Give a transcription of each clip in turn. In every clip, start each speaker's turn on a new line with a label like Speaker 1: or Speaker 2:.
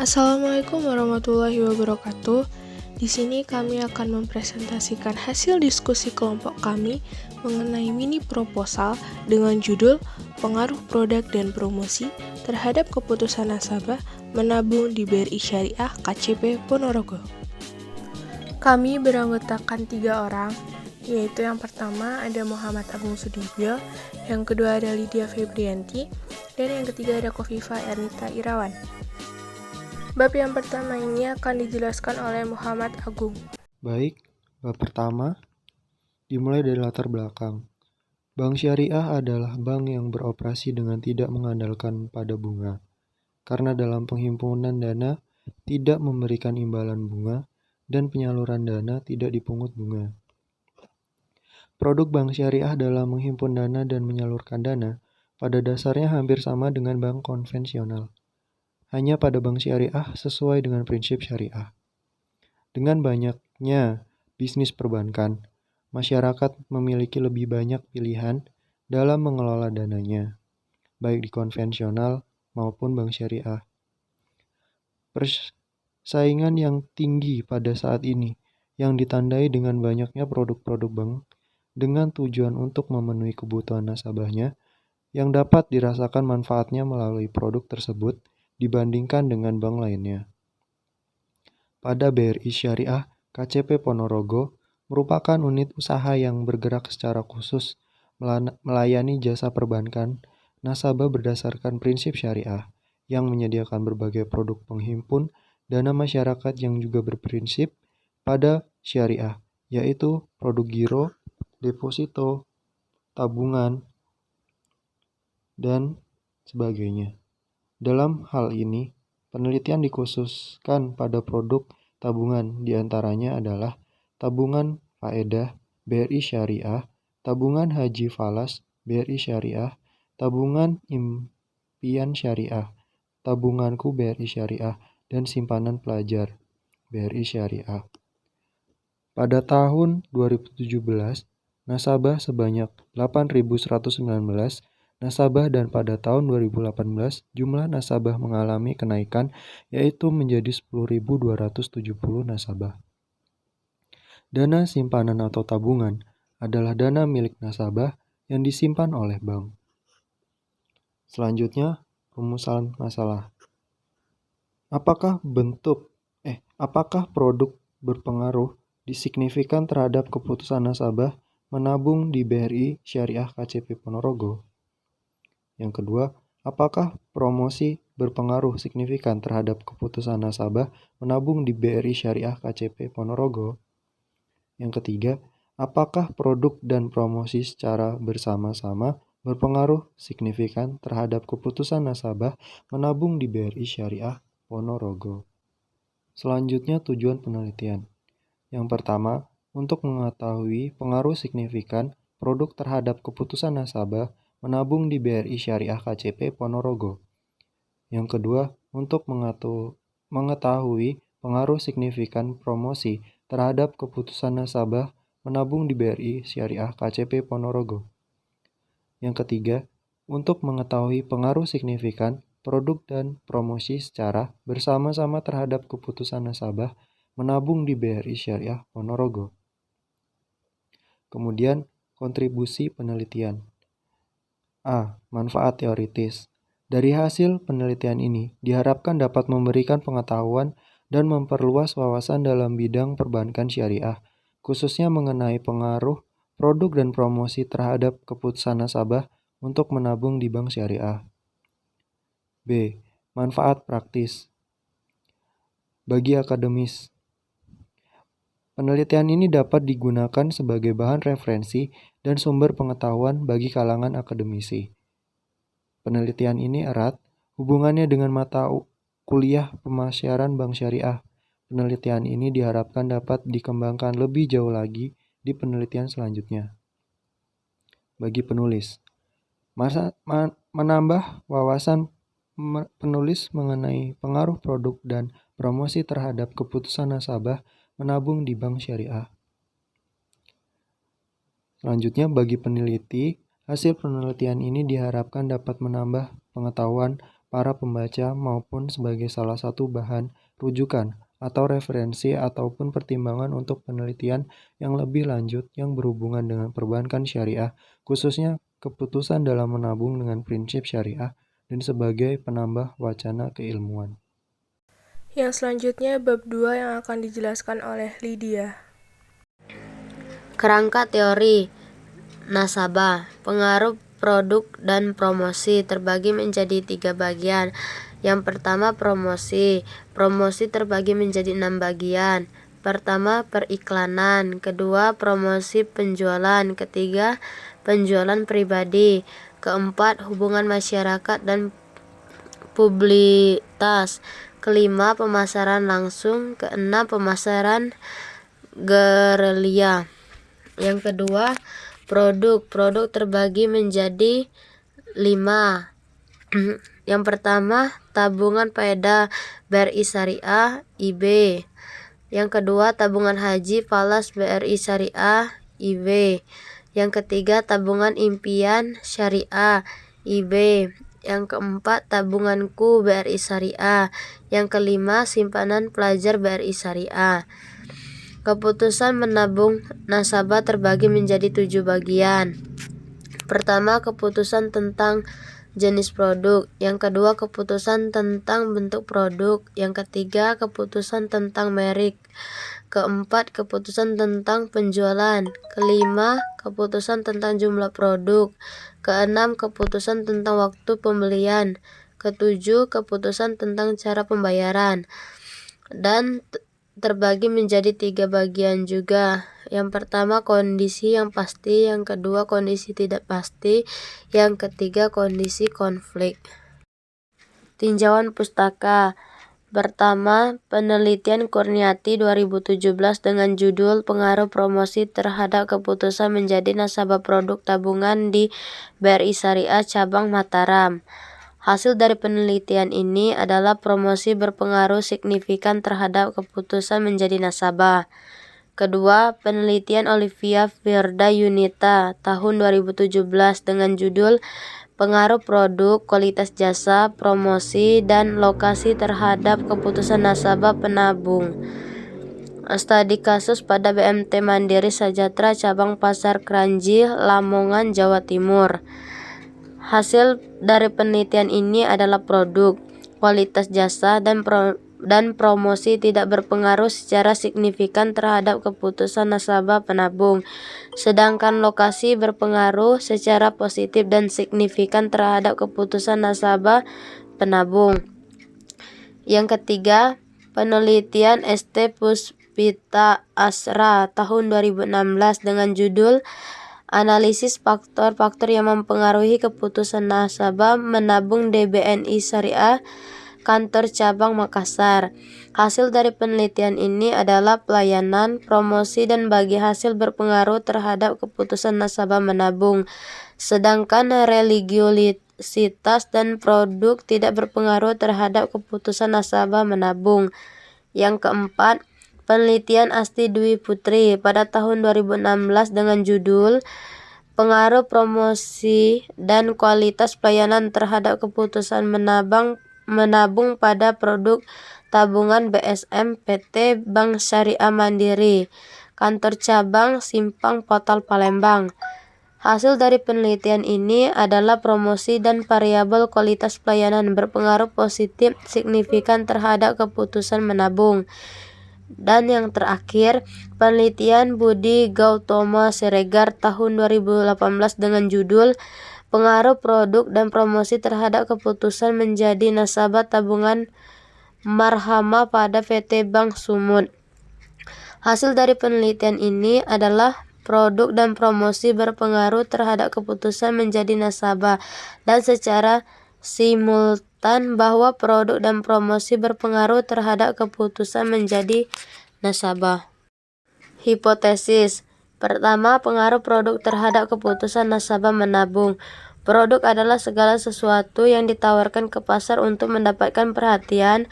Speaker 1: Assalamualaikum warahmatullahi wabarakatuh. Di sini kami akan mempresentasikan hasil diskusi kelompok kami mengenai mini proposal dengan judul Pengaruh Produk dan Promosi terhadap Keputusan Nasabah Menabung di BRI Syariah KCP Ponorogo. Kami beranggotakan 3 orang, yaitu yang pertama ada Muhammad Agung Sudibyo, yang kedua ada Lydia Febrianti, dan yang ketiga ada Kofifa Ernita Irawan. Bab yang pertama ini akan dijelaskan oleh Muhammad Agung.
Speaker 2: Baik, bab pertama dimulai dari latar belakang. Bank syariah adalah bank yang beroperasi dengan tidak mengandalkan pada bunga, karena dalam penghimpunan dana tidak memberikan imbalan bunga dan penyaluran dana tidak dipungut bunga. Produk bank syariah dalam menghimpun dana dan menyalurkan dana pada dasarnya hampir sama dengan bank konvensional. Hanya pada bank syariah sesuai dengan prinsip syariah. Dengan banyaknya bisnis perbankan, masyarakat memiliki lebih banyak pilihan dalam mengelola dananya, baik di konvensional maupun bank syariah. Persaingan yang tinggi pada saat ini yang ditandai dengan banyaknya produk-produk bank dengan tujuan untuk memenuhi kebutuhan nasabahnya yang dapat dirasakan manfaatnya melalui produk tersebut dibandingkan dengan bank lainnya. Pada BRI Syariah KCP Ponorogo merupakan unit usaha yang bergerak secara khusus melayani jasa perbankan nasabah berdasarkan prinsip syariah yang menyediakan berbagai produk penghimpun dana masyarakat yang juga berprinsip pada syariah, yaitu produk giro, deposito, tabungan, dan sebagainya. Dalam hal ini, penelitian dikhususkan pada produk tabungan, diantaranya adalah tabungan faedah BRI Syariah, tabungan haji falas BRI Syariah, tabungan impian syariah, tabunganku BRI Syariah, dan simpanan pelajar BRI Syariah. Pada tahun 2017, nasabah sebanyak 8.119 nasabah dan pada tahun 2018 jumlah nasabah mengalami kenaikan yaitu menjadi 10.270 nasabah. Dana simpanan atau tabungan adalah dana milik nasabah yang disimpan oleh bank. Selanjutnya, rumusan masalah. Apakah produk berpengaruh signifikan terhadap keputusan nasabah menabung di BRI Syariah KCP Ponorogo? Yang kedua, apakah promosi berpengaruh signifikan terhadap keputusan nasabah menabung di BRI Syariah KCP Ponorogo? Yang ketiga, apakah produk dan promosi secara bersama-sama berpengaruh signifikan terhadap keputusan nasabah menabung di BRI Syariah Ponorogo? Selanjutnya, tujuan penelitian. Yang pertama, untuk mengetahui pengaruh signifikan produk terhadap keputusan nasabah menabung di BRI Syariah KCP Ponorogo. Yang kedua, untuk mengetahui pengaruh signifikan promosi terhadap keputusan nasabah menabung di BRI Syariah KCP Ponorogo. Yang ketiga, untuk mengetahui pengaruh signifikan produk dan promosi secara bersama-sama terhadap keputusan nasabah menabung di BRI Syariah Ponorogo. Kemudian, kontribusi penelitian. A. Manfaat teoritis. Dari hasil penelitian ini, diharapkan dapat memberikan pengetahuan dan memperluas wawasan dalam bidang perbankan syariah, khususnya mengenai pengaruh produk dan promosi terhadap keputusan nasabah untuk menabung di bank syariah. B. Manfaat praktis. Bagi akademis, penelitian ini dapat digunakan sebagai bahan referensi dan sumber pengetahuan bagi kalangan akademisi. Penelitian ini erat hubungannya dengan mata kuliah pemasaran bank syariah. Penelitian ini diharapkan dapat dikembangkan lebih jauh lagi di penelitian selanjutnya. Bagi penulis, menambah wawasan penulis mengenai pengaruh produk dan promosi terhadap keputusan nasabah menabung di bank syariah. Selanjutnya, bagi peneliti, hasil penelitian ini diharapkan dapat menambah pengetahuan para pembaca maupun sebagai salah satu bahan rujukan atau referensi ataupun pertimbangan untuk penelitian yang lebih lanjut yang berhubungan dengan perbankan syariah, khususnya keputusan dalam menabung dengan prinsip syariah dan sebagai penambah wacana keilmuan.
Speaker 1: Yang selanjutnya bab 2 yang akan dijelaskan oleh Lydia.
Speaker 3: Kerangka teori nasabah, pengaruh produk dan promosi terbagi menjadi 3 bagian. Yang pertama promosi. Promosi terbagi menjadi 6 bagian. Pertama periklanan, kedua promosi penjualan, ketiga penjualan pribadi, keempat hubungan masyarakat dan publisitas, kelima pemasaran langsung, keenam pemasaran gerilya. Yang kedua produk terbagi menjadi 5. Yang pertama tabungan faedah BRI Syariah IB. Yang kedua tabungan haji falas BRI Syariah IB. Yang ketiga tabungan impian syariah IB. Yang keempat tabunganku BRI Syariah. Yang kelima simpanan pelajar BRI Syariah. Keputusan menabung nasabah terbagi menjadi 7 bagian. Pertama, keputusan tentang jenis produk. Yang kedua, keputusan tentang bentuk produk. Yang ketiga, keputusan tentang merek. Keempat, keputusan tentang penjualan. Kelima, keputusan tentang jumlah produk. Keenam, keputusan tentang waktu pembelian. Ketujuh, keputusan tentang cara pembayaran. Dan terbagi menjadi 3 bagian juga. Yang pertama kondisi yang pasti, yang kedua kondisi tidak pasti, yang ketiga kondisi konflik. Tinjauan pustaka. Pertama, penelitian Kurniati 2017 dengan judul Pengaruh Promosi Terhadap Keputusan Menjadi Nasabah Produk Tabungan di BRI Syariah Cabang Mataram. Hasil dari penelitian ini adalah promosi berpengaruh signifikan terhadap keputusan menjadi nasabah. Kedua, penelitian Olivia Firda Yunita tahun 2017 dengan judul Pengaruh Produk, Kualitas Jasa, Promosi, dan Lokasi Terhadap Keputusan Nasabah Penabung. Studi kasus pada BMT Mandiri Sejahtera Cabang Pasar Kranji, Lamongan, Jawa Timur. Hasil dari penelitian ini adalah produk, kualitas jasa, dan promosi tidak berpengaruh secara signifikan terhadap keputusan nasabah penabung, sedangkan lokasi berpengaruh secara positif dan signifikan terhadap keputusan nasabah penabung. Yang ketiga, penelitian ST Puspita Asra tahun 2016 dengan judul Analisis faktor-faktor yang mempengaruhi keputusan nasabah menabung di BNI Syariah Kantor Cabang Makassar. Hasil dari penelitian ini adalah pelayanan, promosi, dan bagi hasil berpengaruh terhadap keputusan nasabah menabung, sedangkan religiositas dan produk tidak berpengaruh terhadap keputusan nasabah menabung. Yang keempat, penelitian Asti Dwi Putri pada tahun 2016 dengan judul Pengaruh Promosi dan Kualitas Pelayanan Terhadap Keputusan Menabung pada Produk Tabungan BSM PT Bank Syariah Mandiri, Kantor Cabang Simpang Potal Palembang. Hasil dari penelitian ini adalah promosi dan variabel kualitas pelayanan berpengaruh positif signifikan terhadap keputusan menabung. Dan yang terakhir, penelitian Budi Gautama Siregar tahun 2018 dengan judul Pengaruh Produk dan Promosi Terhadap Keputusan Menjadi Nasabah Tabungan Marhamah pada PT Bank Sumut. Hasil dari penelitian ini adalah produk dan promosi berpengaruh terhadap keputusan menjadi nasabah, dan secara simultan bahwa produk dan promosi berpengaruh terhadap keputusan menjadi nasabah. Hipotesis. Pertama, pengaruh produk terhadap keputusan nasabah menabung. Produk adalah segala sesuatu yang ditawarkan ke pasar untuk mendapatkan perhatian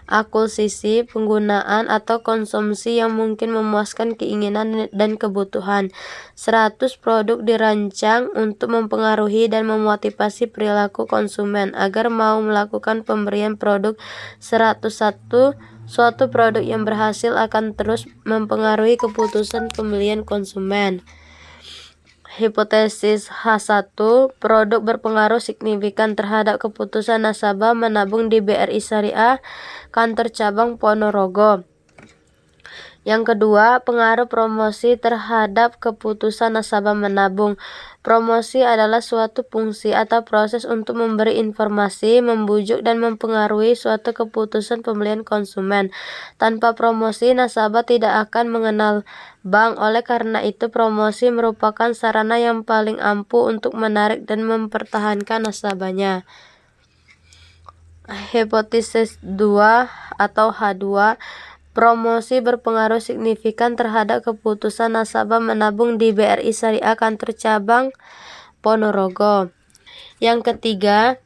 Speaker 3: akuisisi, penggunaan, atau konsumsi yang mungkin memuaskan keinginan dan kebutuhan. 100 produk dirancang untuk mempengaruhi dan memotivasi perilaku konsumen agar mau melakukan pemberian produk. 101 Suatu produk yang berhasil akan terus mempengaruhi keputusan pembelian konsumen. Hipotesis H1, produk berpengaruh signifikan terhadap keputusan nasabah menabung di BRI Syariah, kantor cabang Ponorogo. Yang kedua, pengaruh promosi terhadap keputusan nasabah menabung. Promosi adalah suatu fungsi atau proses untuk memberi informasi, membujuk, dan mempengaruhi suatu keputusan pembelian konsumen. Tanpa promosi, nasabah tidak akan mengenal bank. Oleh karena itu, promosi merupakan sarana yang paling ampuh untuk menarik dan mempertahankan nasabahnya. Hipotesis 2 atau H2, promosi berpengaruh signifikan terhadap keputusan nasabah menabung di BRI Syariah kantor cabang Ponorogo. Yang ketiga,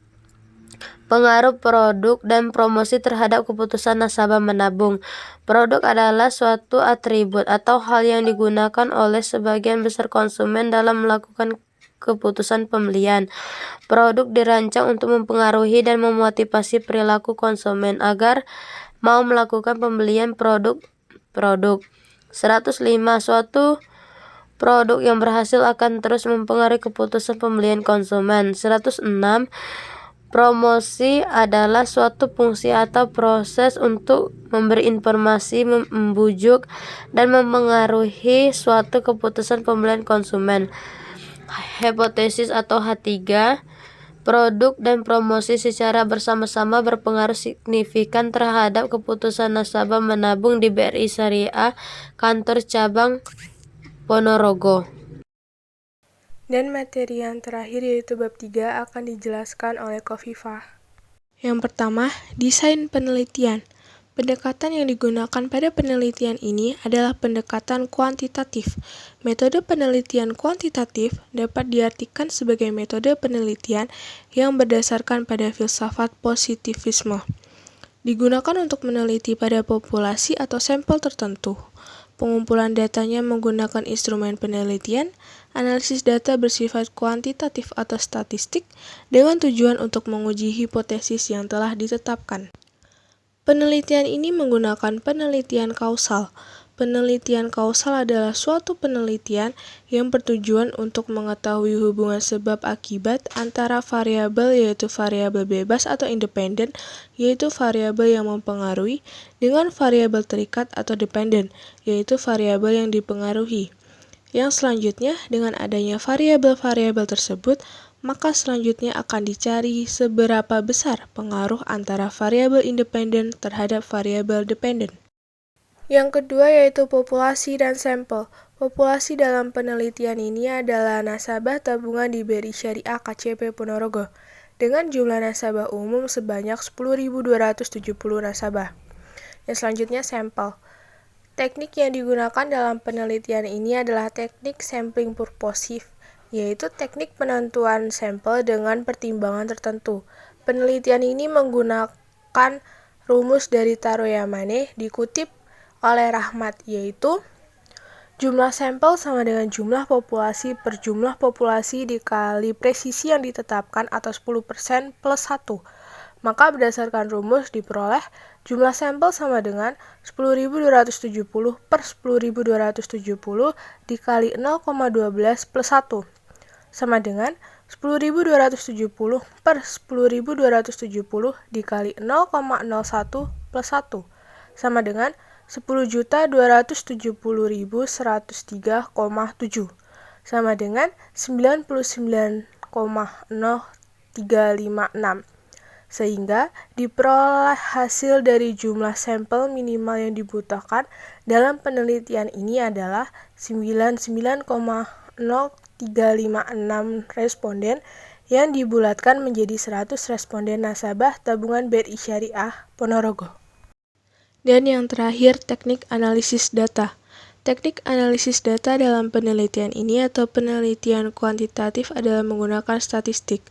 Speaker 3: pengaruh produk dan promosi terhadap keputusan nasabah menabung. Produk adalah suatu atribut atau hal yang digunakan oleh sebagian besar konsumen dalam melakukan keputusan pembelian. Produk dirancang untuk mempengaruhi dan memotivasi perilaku konsumen agar mau melakukan pembelian produk. 105 Suatu produk yang berhasil akan terus mempengaruhi keputusan pembelian konsumen. 106 Promosi adalah suatu fungsi atau proses untuk memberi informasi, membujuk, dan mempengaruhi suatu keputusan pembelian konsumen. Hipotesis atau H3, produk dan promosi secara bersama-sama berpengaruh signifikan terhadap keputusan nasabah menabung di BRI Syariah, kantor cabang Ponorogo.
Speaker 1: Dan materi yang terakhir yaitu bab 3 akan dijelaskan oleh Khofifah. Yang pertama, desain penelitian. Pendekatan yang digunakan pada penelitian ini adalah pendekatan kuantitatif. Metode penelitian kuantitatif dapat diartikan sebagai metode penelitian yang berdasarkan pada filsafat positivisme. Digunakan untuk meneliti pada populasi atau sampel tertentu. Pengumpulan datanya menggunakan instrumen penelitian, analisis data bersifat kuantitatif atau statistik dengan tujuan untuk menguji hipotesis yang telah ditetapkan. Penelitian ini menggunakan penelitian kausal. Penelitian kausal adalah suatu penelitian yang bertujuan untuk mengetahui hubungan sebab akibat antara variabel yaitu variabel bebas atau independen yaitu variabel yang mempengaruhi dengan variabel terikat atau dependen yaitu variabel yang dipengaruhi. Yang selanjutnya, dengan adanya variabel-variabel tersebut, maka selanjutnya akan dicari seberapa besar pengaruh antara variabel independen terhadap variabel dependen. Yang kedua yaitu populasi dan sampel. Populasi dalam penelitian ini adalah nasabah tabungan di BRI Syariah KCP Ponorogo dengan jumlah nasabah umum sebanyak 10.270 nasabah. Yang selanjutnya sampel. Teknik yang digunakan dalam penelitian ini adalah teknik sampling purposive, yaitu teknik penentuan sampel dengan pertimbangan tertentu. Penelitian ini menggunakan rumus dari Taro Yamane dikutip oleh Rahmat, yaitu jumlah sampel sama dengan jumlah populasi per jumlah populasi dikali presisi yang ditetapkan atau 10% plus 1. Maka berdasarkan rumus diperoleh jumlah sampel sama dengan 10.270 per 10.270 dikali 0,12 plus 1 sama dengan 10.270 per 10.270 dikali 0,01 plus 1 sama dengan 10.270.103,7 sama dengan 99,0356. Sehingga diperoleh hasil dari jumlah sampel minimal yang dibutuhkan dalam penelitian ini adalah 99,0356 responden yang dibulatkan menjadi 100 responden nasabah tabungan BRI Syariah Ponorogo. Dan yang terakhir, teknik analisis data. Teknik analisis data dalam penelitian ini atau penelitian kuantitatif adalah menggunakan statistik.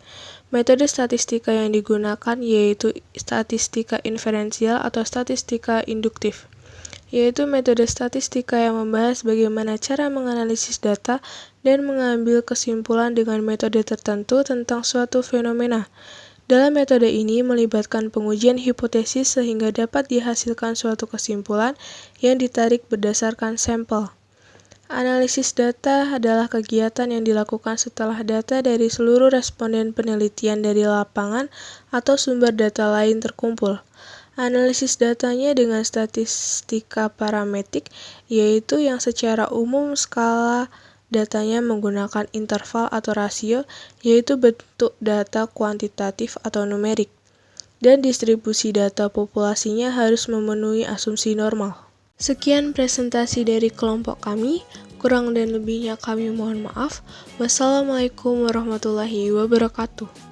Speaker 1: Metode statistika yang digunakan yaitu statistika inferensial atau statistika induktif, yaitu metode statistika yang membahas bagaimana cara menganalisis data dan mengambil kesimpulan dengan metode tertentu tentang suatu fenomena. Dalam metode ini melibatkan pengujian hipotesis sehingga dapat dihasilkan suatu kesimpulan yang ditarik berdasarkan sampel. Analisis data adalah kegiatan yang dilakukan setelah data dari seluruh responden penelitian dari lapangan atau sumber data lain terkumpul. Analisis datanya dengan statistika parametrik, yaitu yang secara umum skala datanya menggunakan interval atau rasio, yaitu bentuk data kuantitatif atau numerik, dan distribusi data populasinya harus memenuhi asumsi normal. Sekian presentasi dari kelompok kami, kurang dan lebihnya kami mohon maaf. Wassalamualaikum warahmatullahi wabarakatuh.